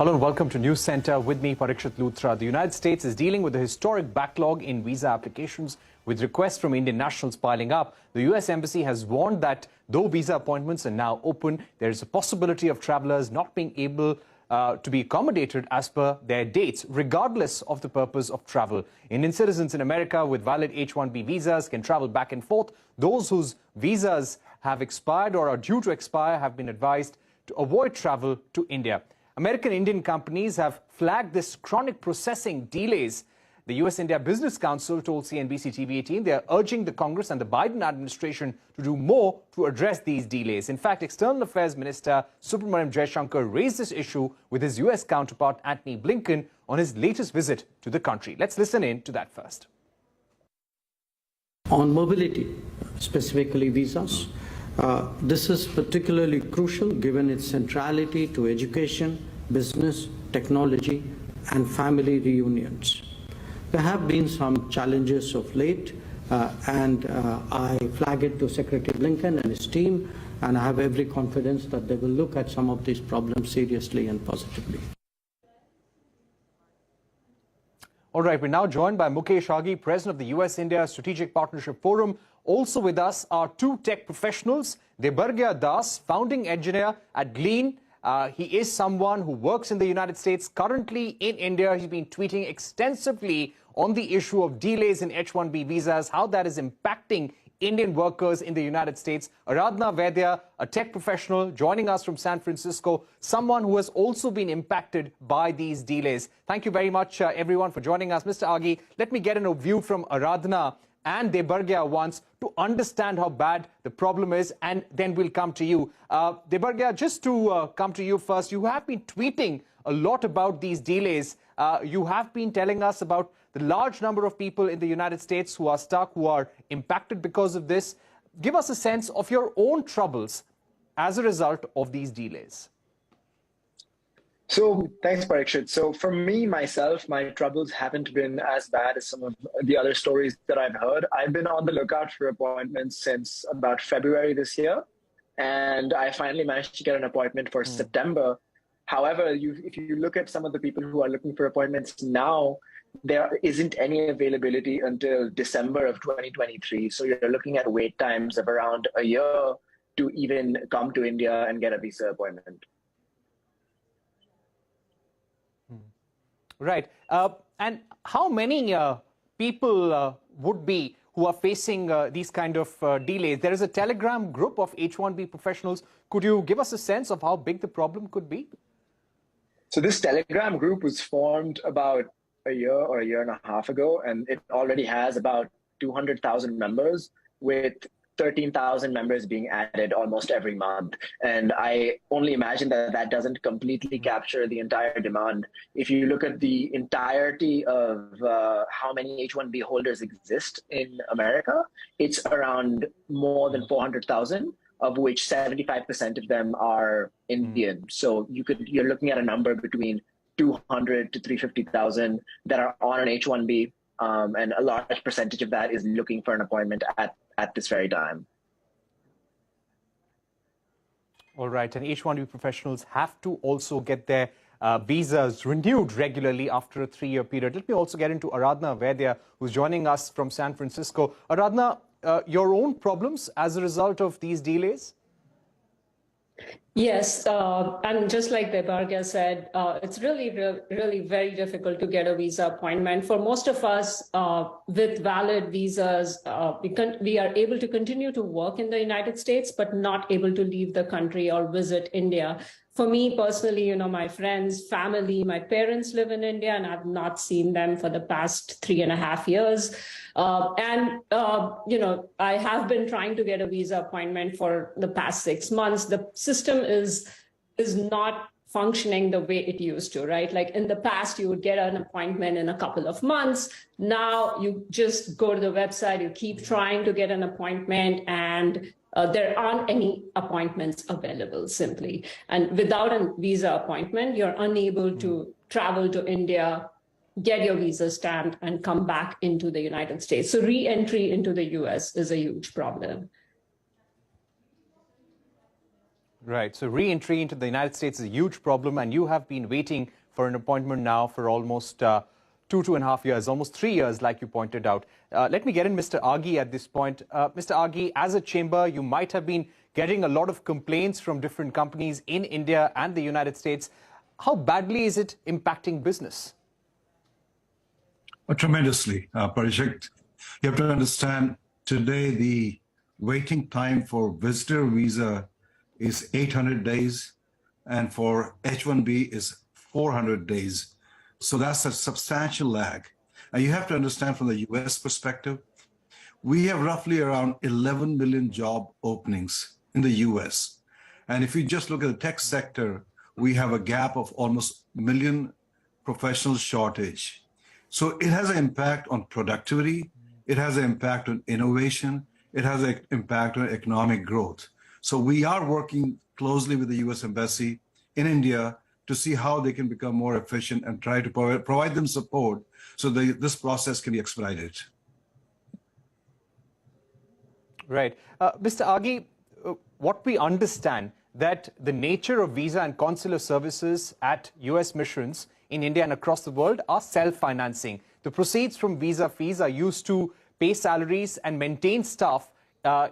Hello and welcome to Newscentre. With me, Parikshit Luthra. The United States is dealing with a historic backlog in visa applications with requests from Indian nationals piling up. The US Embassy has warned that though visa appointments are now open, there is a possibility of travelers not being able to be accommodated as per their dates, regardless of the purpose of travel. Indian citizens in America with valid H-1B visas can travel back and forth. Those whose visas have expired or are due to expire have been advised to avoid travel to India. American Indian companies have flagged this chronic processing delays. The US-India Business Council told CNBC-TV18 they are urging the Congress and the Biden administration to do more to address these delays. In fact, External Affairs Minister Subrahmanyam Jaishankar raised this issue with his US counterpart Antony Blinken on his latest visit to the country. Let's listen in to that first. On mobility, specifically visas, this is particularly crucial given its centrality to education, business, technology, and family reunions. There have been some challenges of late, and I flag it to Secretary Blinken and his team, and I have every confidence that they will look at some of these problems seriously and positively. All right, we're now joined by Mukesh Aghi, President of the US-India Strategic Partnership Forum. Also with us are two tech professionals, Debarghya Das, founding engineer at Glean. He is someone who works in the United States, currently in India. He's been tweeting extensively on the issue of delays in H-1B visas, how that is impacting Indian workers in the United States. Aradhana Vaidya, a tech professional joining us from San Francisco, someone who has also been impacted by these delays. Thank you very much, everyone, for joining us. Mr. Aghi, let me get a view from Aradhana and Debarghya once to understand how bad the problem is, and then we'll come to you. Debarghya, just to come to you first, you have been tweeting a lot about these delays. You have been telling us about the large number of people in the United States who are stuck, who are impacted because of this. Give us a sense of your own troubles as a result of these delays. So thanks, Parikshit. So for me, myself, my troubles haven't been as bad as some of the other stories that I've heard. I've been on the lookout for appointments since about February this year, and I finally managed to get an appointment for September. However, if you look at some of the people who are looking for appointments now, there isn't any availability until December of 2023. So you're looking at wait times of around a year to even come to India and get a visa appointment. Right. And how many people would be who are facing these kind of delays? There is a Telegram group of H-1B professionals. Could you give us a sense of how big the problem could be? So this Telegram group was formed about a year or a year and a half ago, and it already has about 200,000 members, with 13,000 members being added almost every month. And I only imagine that that doesn't completely capture the entire demand. If you look at the entirety of how many H-1B holders exist in America, it's around more than 400,000, of which 75% of them are Indian. So you're looking at a number between 200 to 350,000 that are on an H-1B, and a large percentage of that is looking for an appointment at this very time. All right, and H-1B professionals have to also get their visas renewed regularly after a 3-year period. Let me also get into Aradhana Vaidya, who's joining us from San Francisco. Aradhana, your own problems as a result of these delays? Yes, and just like Debarghya said, it's really very difficult to get a visa appointment. For most of us with valid visas, we are able to continue to work in the United States, but not able to leave the country or visit India. For me personally, my friends, family, my parents live in India, and I've not seen them for the past 3.5 years. I have been trying to get a visa appointment for the past 6 months. The system is not functioning the way it used to, right? Like in the past, you would get an appointment in a couple of months. Now you just go to the website, you keep trying to get an appointment, and there aren't any appointments available simply. And without a visa appointment, you're unable to travel to India, get your visa stamped, and come back into the United States. So re-entry into the US is a huge problem. Right. So re-entry into the United States is a huge problem, and you have been waiting for an appointment now for almost 2.5 years, almost 3 years, like you pointed out. Let me get in Mr. Aghi at this point. Mr. Aghi, as a chamber, you might have been getting a lot of complaints from different companies in India and the United States. How badly is it impacting business? Tremendously, Parikshit. You have to understand, today the waiting time for visitor visa is 800 days, and for H-1B is 400 days. So that's a substantial lag. And you have to understand from the US perspective, we have roughly around 11 million job openings in the US. And if you just look at the tech sector, we have a gap of almost a million professional shortage. So it has an impact on productivity, it has an impact on innovation, it has an impact on economic growth. So we are working closely with the US Embassy in India to see how they can become more efficient and try to provide them support so this process can be expedited. Right. Mr. Aghi, what we understand that the nature of visa and consular services at US missions in India and across the world are self-financing. The proceeds from visa fees are used to pay salaries and maintain staff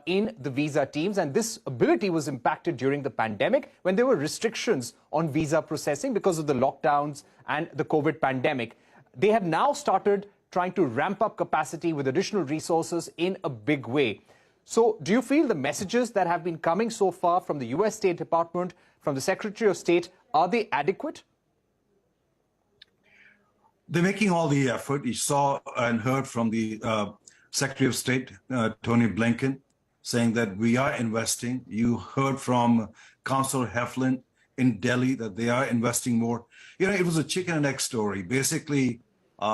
in the visa teams, and this ability was impacted during the pandemic when there were restrictions on visa processing because of the lockdowns and the COVID pandemic. They have now started trying to ramp up capacity with additional resources in a big way. So do you feel the messages that have been coming so far from the US State Department, from the Secretary of State, are they adequate? They're making all the effort. You saw and heard from the Secretary of State, Tony Blinken, saying that we are investing. You heard from Councillor Heflin in Delhi that they are investing more. You know, it was a chicken and egg story. Basically,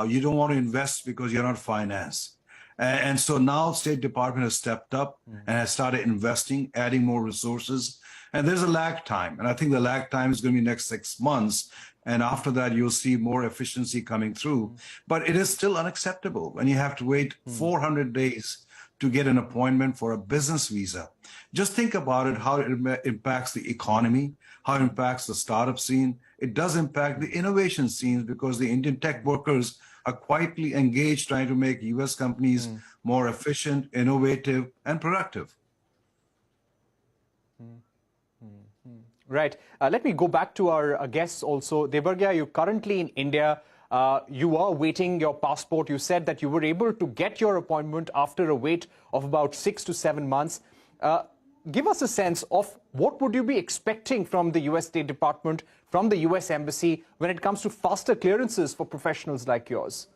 you don't want to invest because you're not financed. And so now State Department has stepped up and has started investing, adding more resources. And there's a lag time. And I think the lag time is going to be next 6 months. And after that, you'll see more efficiency coming through. But it is still unacceptable when you have to wait 400 days to get an appointment for a business visa. Just think about it, how it impacts the economy, how it impacts the startup scene. It does impact the innovation scenes because the Indian tech workers are quietly engaged trying to make US companies more efficient, innovative, and productive. Right. Let me go back to our guests also. Debarghya, you're currently in India. You are waiting your passport. You said that you were able to get your appointment after a wait of about 6 to 7 months. Give us a sense of what would you be expecting from the US State Department, from the US Embassy, when it comes to faster clearances for professionals like yours?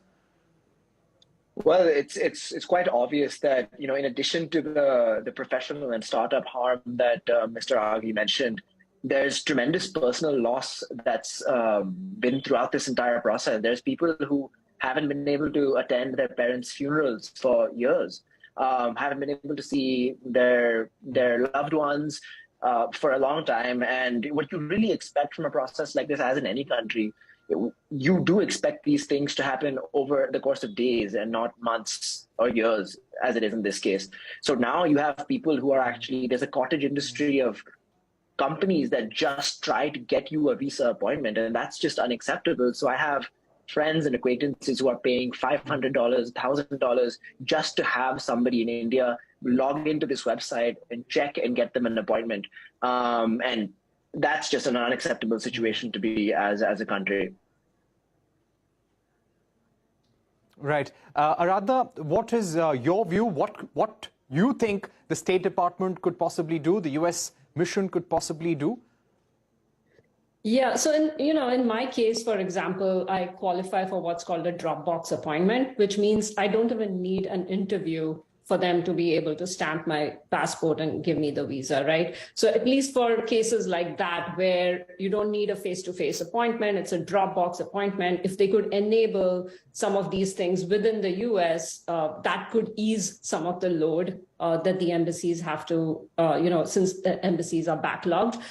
Well, it's quite obvious that, you know, in addition to the professional and startup harm that Mr. Aghi mentioned, there's tremendous personal loss that's been throughout this entire process. There's people who haven't been able to attend their parents' funerals for years, haven't been able to see their loved ones for a long time. And what you really expect from a process like this, as in any country, you do expect these things to happen over the course of days and not months or years, as it is in this case. So now you have people who are actually, there's a cottage industry of companies that just try to get you a visa appointment, and that's just unacceptable. So I have friends and acquaintances who are paying $500, $1,000 just to have somebody in India log into this website and check and get them an appointment. And that's just an unacceptable situation to be as a country. Right. Aradhana, what is your view? What you think the State Department could possibly do, the US mission could possibly do? Yeah, so in my case, for example, I qualify for what's called a Dropbox appointment, which means I don't even need an interview for them to be able to stamp my passport and give me the visa, right? So at least for cases like that, where you don't need a face-to-face appointment, it's a Dropbox appointment. If they could enable some of these things within the US, that could ease some of the load that the embassies have to, since the embassies are backlogged.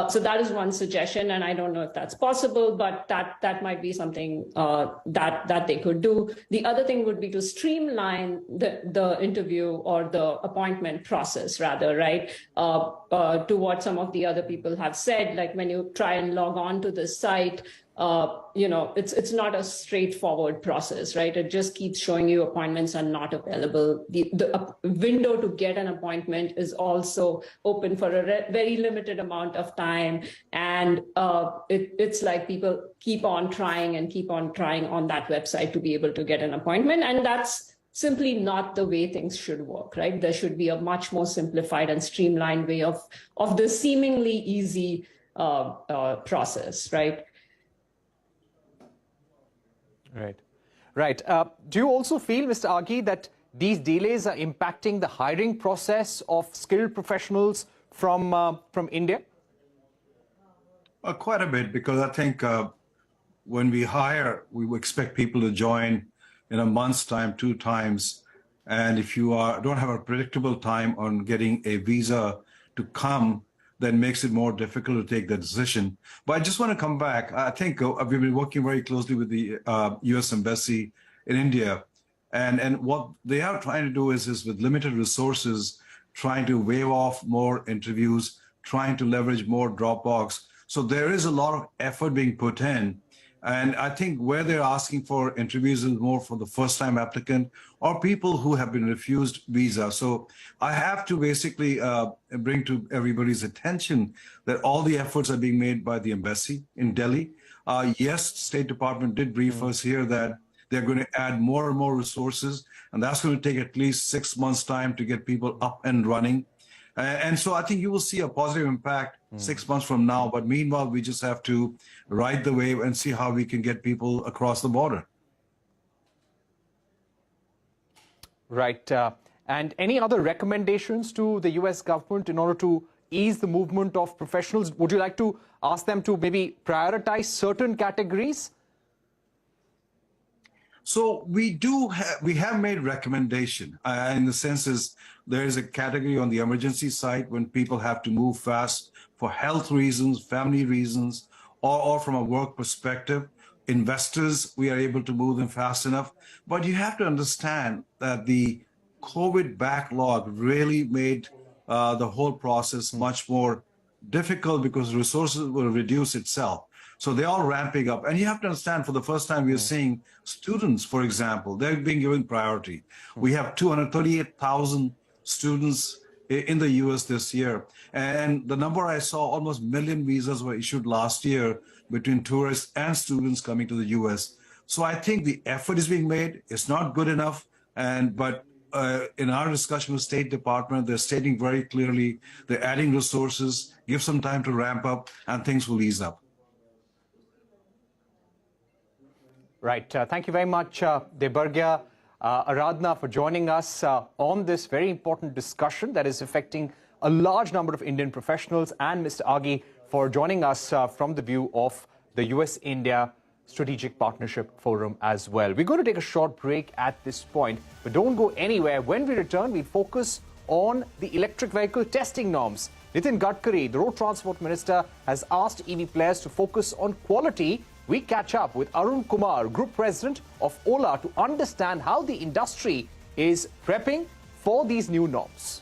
So that is one suggestion, and I don't know if that's possible, but that might be something that they could do. The other thing would be to streamline the interview or the appointment process, rather, right? To what some of the other people have said, like when you try and log on to the site, it's not a straightforward process, right? It just keeps showing you appointments are not available. The window to get an appointment is also open for a very limited amount of time. And it's like people keep on trying on that website to be able to get an appointment. And that's simply not the way things should work, right? There should be a much more simplified and streamlined way of this seemingly easy process, right? Right. Do you also feel, Mr. Aghi, that these delays are impacting the hiring process of skilled professionals from India? Quite a bit, because I think when we hire, we expect people to join in a month's time, 2 times. And if you don't have a predictable time on getting a visa to come, then makes it more difficult to take that decision. But I just want to come back. I think we've been working very closely with the U.S. Embassy in India. And what they are trying to do is with limited resources, trying to waive off more interviews, trying to leverage more Dropbox. So there is a lot of effort being put in. And I think where they're asking for interviews is more for the first-time applicant or people who have been refused visa. So I have to basically bring to everybody's attention that all the efforts are being made by the embassy in Delhi. Yes, State Department did brief us here that they're going to add more and more resources, and that's going to take at least 6 months' time to get people up and running. And so I think you will see a positive impact 6 months from now. But meanwhile, we just have to ride the wave and see how we can get people across the border. Right. And any other recommendations to the U.S. government in order to ease the movement of professionals? Would you like to ask them to maybe prioritize certain categories? So we have made recommendation in the sense is there is a category on the emergency side when people have to move fast for health reasons, family reasons, or from a work perspective. Investors, we are able to move them fast enough. But you have to understand that the COVID backlog really made the whole process much more difficult because resources will reduce itself. So they're all ramping up. And you have to understand, for the first time, we are seeing students, for example, they're being given priority. We have 238,000 students in the US this year. And the number I saw, almost 1 million visas were issued last year between tourists and students coming to the US. So I think the effort is being made. It's not good enough. But in our discussion with State Department, they're stating very clearly they're adding resources, give some time to ramp up, and things will ease up. Right. Thank you very much, Debarghya, Aradhana, for joining us on this very important discussion that is affecting a large number of Indian professionals, and Mr. Aghi for joining us from the view of the US-India Strategic Partnership Forum as well. We're going to take a short break at this point, but don't go anywhere. When we return, we focus on the electric vehicle testing norms. Nitin Gadkari, the Road Transport Minister, has asked EV players to focus on quality. We catch up with Arun Kumar, Group President of Ola, to understand how the industry is prepping for these new norms.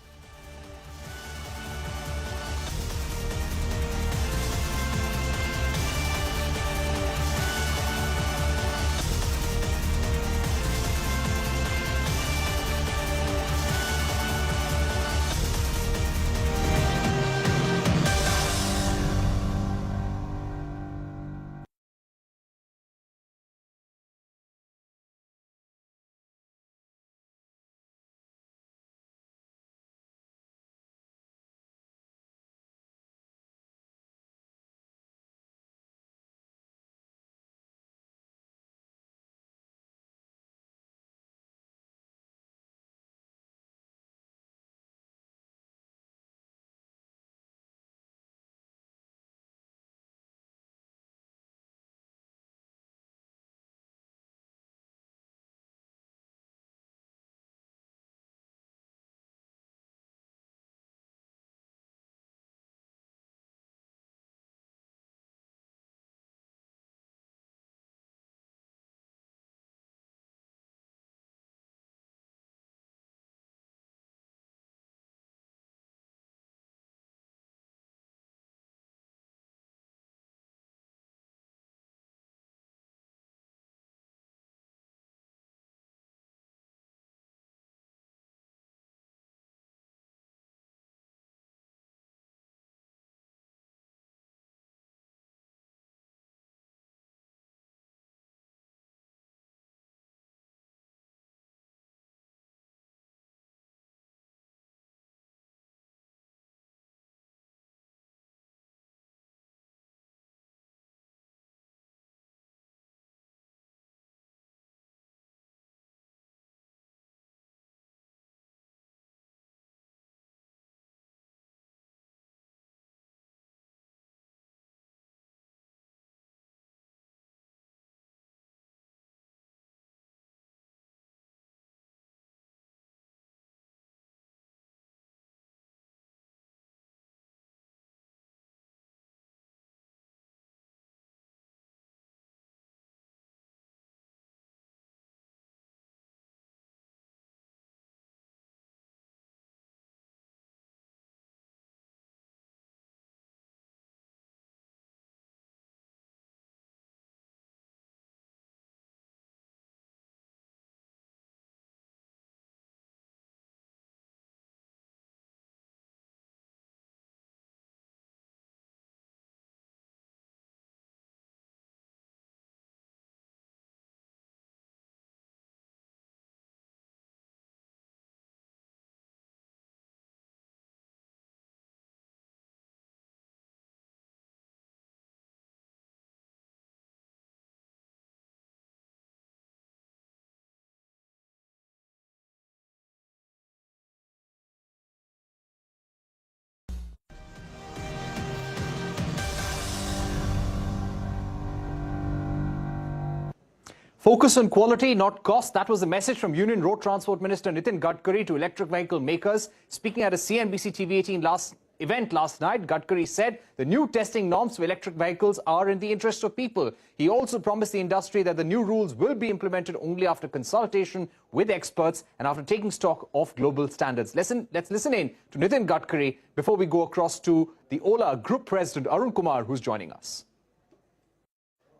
Focus on quality, not cost. That was the message from Union Road Transport Minister Nitin Gadkari to electric vehicle makers. Speaking at a CNBC-TV18 event last night, Gadkari said the new testing norms for electric vehicles are in the interest of people. He also promised the industry that the new rules will be implemented only after consultation with experts and after taking stock of global standards. Let's listen in to Nitin Gadkari before we go across to the Ola Group President Arun Kumar, who's joining us.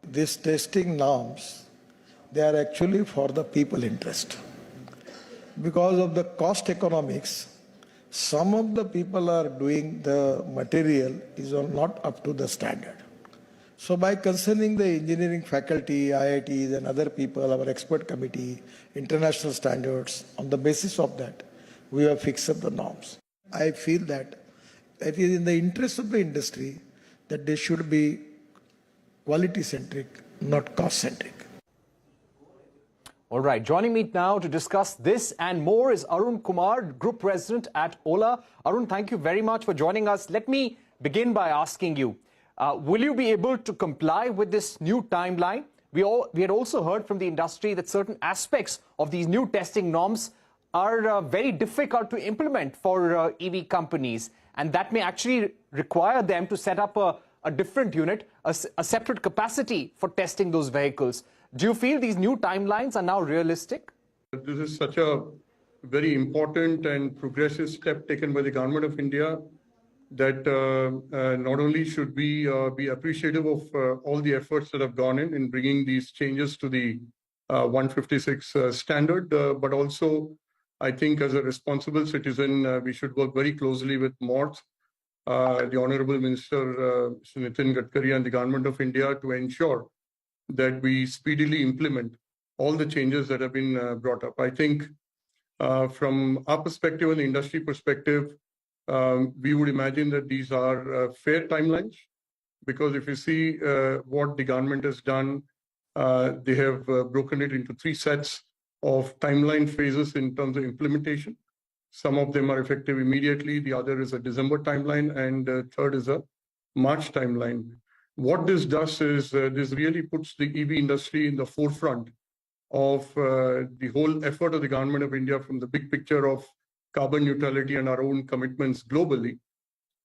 These testing norms, they are actually for the people interest. Because of the cost economics, some of the people are doing the material is not up to the standard. So by concerning the engineering faculty, IITs and other people, our expert committee, international standards, on the basis of that, we have fixed up the norms. I feel that it is in the interest of the industry that they should be quality-centric, not cost-centric. All right, joining me now to discuss this and more is Arun Kumar, Group President at Ola. Arun, thank you very much for joining us. Let me begin by asking you, will you be able to comply with this new timeline? We had also heard from the industry that certain aspects of these new testing norms are very difficult to implement for EV companies, and that may actually require them to set up a different unit, a separate capacity for testing those vehicles. Do you feel these new timelines are now realistic? This is such a very important and progressive step taken by the Government of India that not only should we be appreciative of all the efforts that have gone in bringing these changes to the 156 standard, but also I think as a responsible citizen, we should work very closely with MORTH, the Honorable Minister Nitin Gadkari and the Government of India to ensure that we speedily implement all the changes that have been brought up. I think from our perspective and the industry perspective, we would imagine that these are fair timelines, because if you see what the government has done, they have broken it into 3 sets of timeline phases in terms of implementation. Some of them are effective immediately, the other is a December timeline, and third is a March timeline. What this does is this really puts the EV industry in the forefront of the whole effort of the Government of India from the big picture of carbon neutrality and our own commitments globally,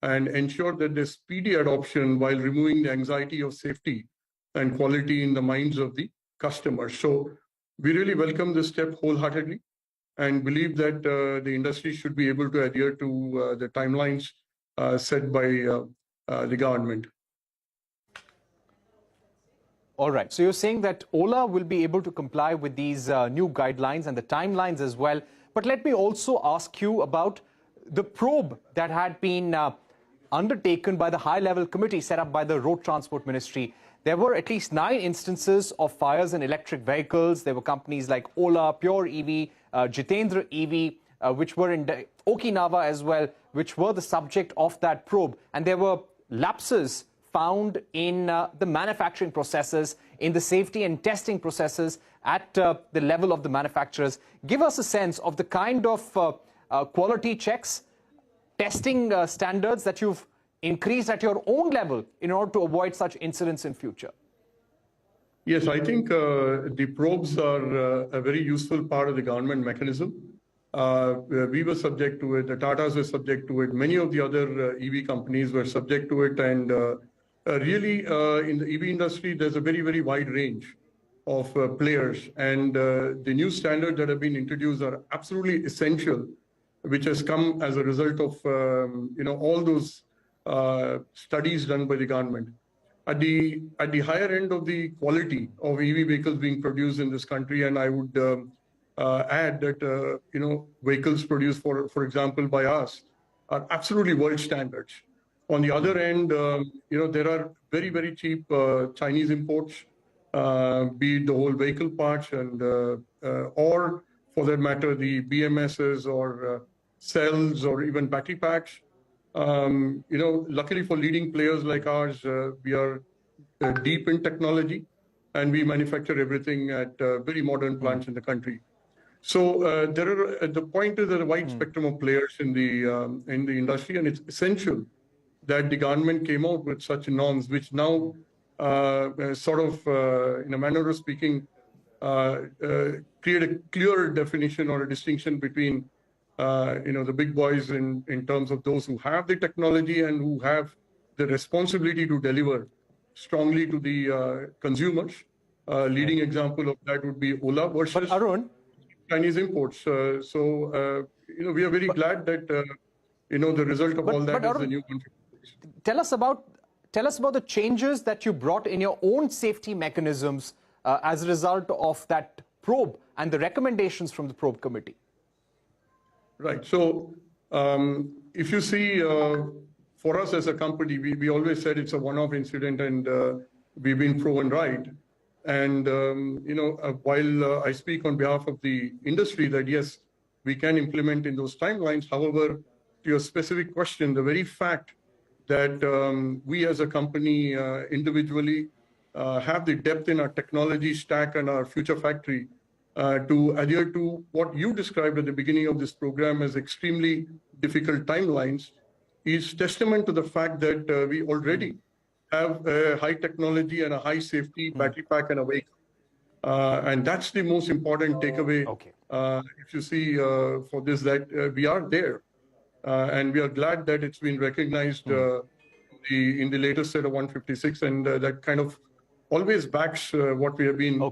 and ensure that there's speedy adoption while removing the anxiety of safety and quality in the minds of the customers. So we really welcome this step wholeheartedly and believe that the industry should be able to adhere to the timelines set by the government. All right. So you're saying that Ola will be able to comply with these new guidelines and the timelines as well. But let me also ask you about the probe that had been undertaken by the high-level committee set up by the Road Transport Ministry. There were at least 9 instances of fires in electric vehicles. There were companies like Ola, Pure EV, Jitendra EV, which were in Okinawa as well, which were the subject of that probe. And there were lapses found in the manufacturing processes, in the safety and testing processes at the level of the manufacturers. Give us a sense of the kind of quality checks, testing standards that you've increased at your own level in order to avoid such incidents in future. Yes, I think the probes are a very useful part of the government mechanism. We were subject to it, the Tatas were subject to it, many of the other EV companies were subject to it, and really, in the EV industry, there's a very, very wide range of players, and the new standards that have been introduced are absolutely essential, which has come as a result of all those studies done by the government. At the higher end of the quality of EV vehicles being produced in this country, and I would add that vehicles produced, for example, by us, are absolutely world standards. On the other end, there are very, very cheap Chinese imports, be it the whole vehicle parts and or for that matter, the BMSs or cells or even battery packs. Luckily for leading players like ours, we are deep in technology and we manufacture everything at very modern plants in the country. So the point is that a wide spectrum of players in the industry, and it's essential that the government came out with such norms, which now sort of, in a manner of speaking, create a clear definition or a distinction between the big boys in terms of those who have the technology and who have the responsibility to deliver strongly to the consumers. Leading example of that would be Ola versus Chinese imports. We are very glad that the result of all that is the new country. Tell us about the changes that you brought in your own safety mechanisms as a result of that probe and the recommendations from the probe committee. Right. So if you see, for us as a company, we always said it's a one-off incident, and we've been proven right. And, while I speak on behalf of the industry that, yes, we can implement in those timelines. However, to your specific question, the very fact that we as a company individually have the depth in our technology stack and our future factory to adhere to what you described at the beginning of this program as extremely difficult timelines is testament to the fact that we already have a high technology and a high safety battery pack and a vehicle. And that's the most important takeaway. If you see for this, that we are there. And we are glad that it's been recognized in the latest set of 156, and that kind of always backs what we have been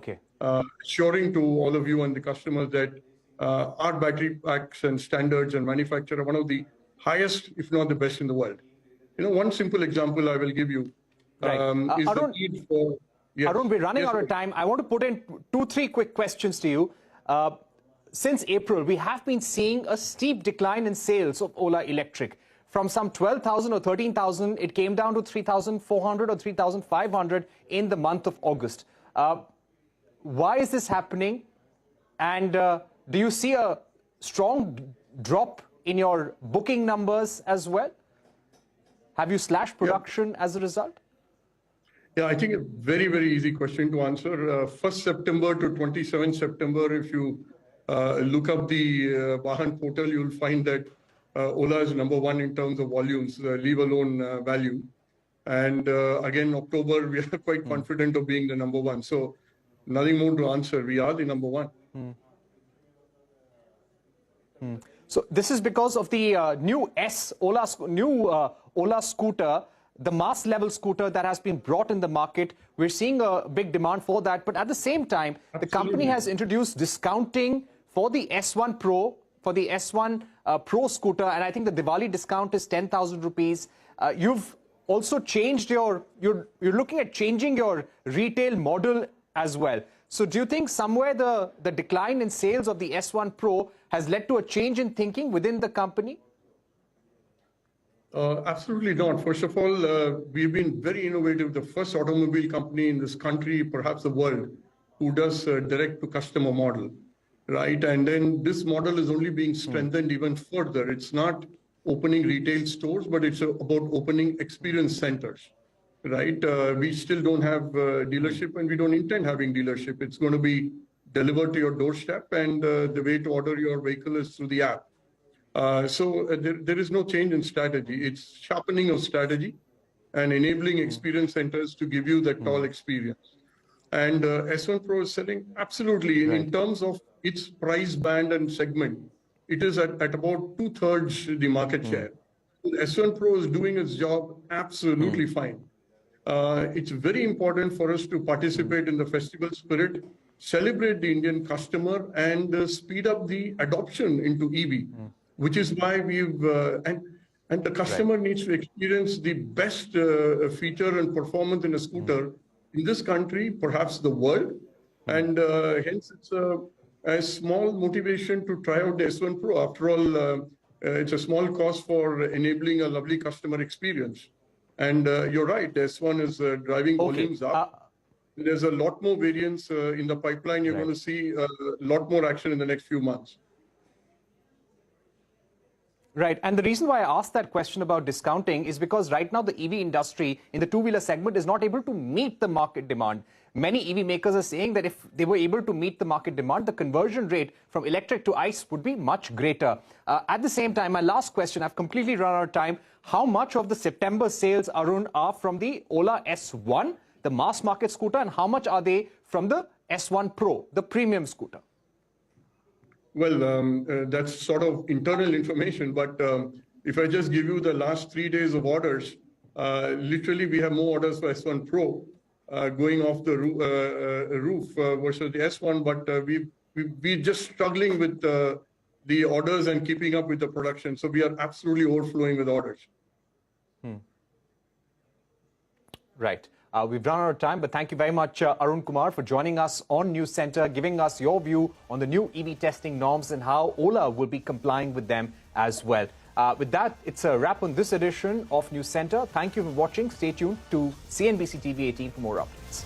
assuring to all of you and the customers, that our battery packs and standards and manufacture are one of the highest, if not the best in the world. One simple example I will give you is the need for... Yes. Arun, we're running out of time. I want to put in 2-3 quick questions to you. Since April, we have been seeing a steep decline in sales of Ola Electric. From some 12,000 or 13,000, it came down to 3,400 or 3,500 in the month of August. Why is this happening? And do you see a strong drop in your booking numbers as well? Have you slashed production as a result? Yeah, I think a very, very easy question to answer. 1st September to 27th September, if you look up the Vahan portal, you'll find that Ola is #1 in terms of volumes, leave alone value. And again, October, we are quite confident of being the #1. So nothing more to answer. We are the #1. So this is because of the new Ola scooter, the mass level scooter that has been brought in the market. We're seeing a big demand for that. But at the same time, the company has introduced discounting for the S1 Pro, for the S1 Pro scooter. And I think the Diwali discount is 10,000 rupees. You've also changed you're looking at changing your retail model as well. So do you think somewhere the decline in sales of the S1 Pro has led to a change in thinking within the company? Absolutely not. First of all, we've been very innovative, the first automobile company in this country, perhaps the world, who does direct-to-customer model, right? And then this model is only being strengthened even further. It's not opening retail stores, but it's about opening experience centers, right? We still don't have dealership, and we don't intend having dealership. It's going to be delivered to your doorstep, and the way to order your vehicle is through the app. So there is no change in strategy. It's sharpening of strategy and enabling experience centers to give you that tall experience. And S1 Pro is selling absolutely in terms of its price band and segment. It is at about 2/3 the market share. S1 Pro is doing its job absolutely fine. It's very important for us to participate in the festival spirit, celebrate the Indian customer, and speed up the adoption into EV. Which is why we've, and the customer needs to experience the best feature and performance in a scooter in this country, perhaps the world. And hence it's a small motivation to try out the S1 Pro. After all, it's a small cost for enabling a lovely customer experience. And you're right, the S1 is driving volumes up. There's a lot more variants in the pipeline. You're going to see a lot more action in the next few months. Right. And the reason why I asked that question about discounting is because right now the EV industry in the two-wheeler segment is not able to meet the market demand. Many EV makers are saying that if they were able to meet the market demand, the conversion rate from electric to ICE would be much greater. At the same time, my last question, I've completely run out of time. How much of the September sales, Arun, are from the Ola S1, the mass market scooter, and how much are they from the S1 Pro, the premium scooter? Well, that's sort of internal information, but if I just give you the last 3 days of orders, literally we have more orders for S1 Pro going off the roof versus the S1, but we're just struggling with the orders and keeping up with the production. So we are absolutely overflowing with orders. Right. We've run out of time, but thank you very much, Arun Kumar, for joining us on Newscentre, giving us your view on the new EV testing norms and how Ola will be complying with them as well. With that, it's a wrap on this edition of Newscentre. Thank you for watching. Stay tuned to CNBC-TV18 for more updates.